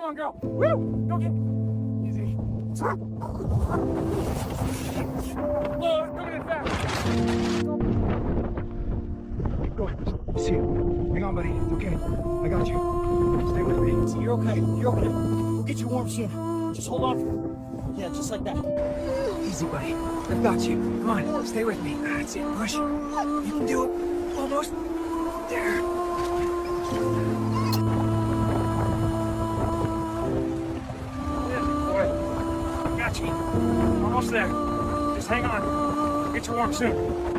on, girl. Woo! Go get easy. Whoa, it's coming in fast. Keep going. See you. Hang on, buddy. It's okay. I got you. Stay with me. See, you're okay. You're okay. We'll get you warm soon. Just hold on. Yeah, just like that. Easy, buddy. I've got you. Come on. Stay with me. That's it. Push. You can do it. Almost. There. Boy, got you. Almost there. Just hang on. We'll get you warm soon.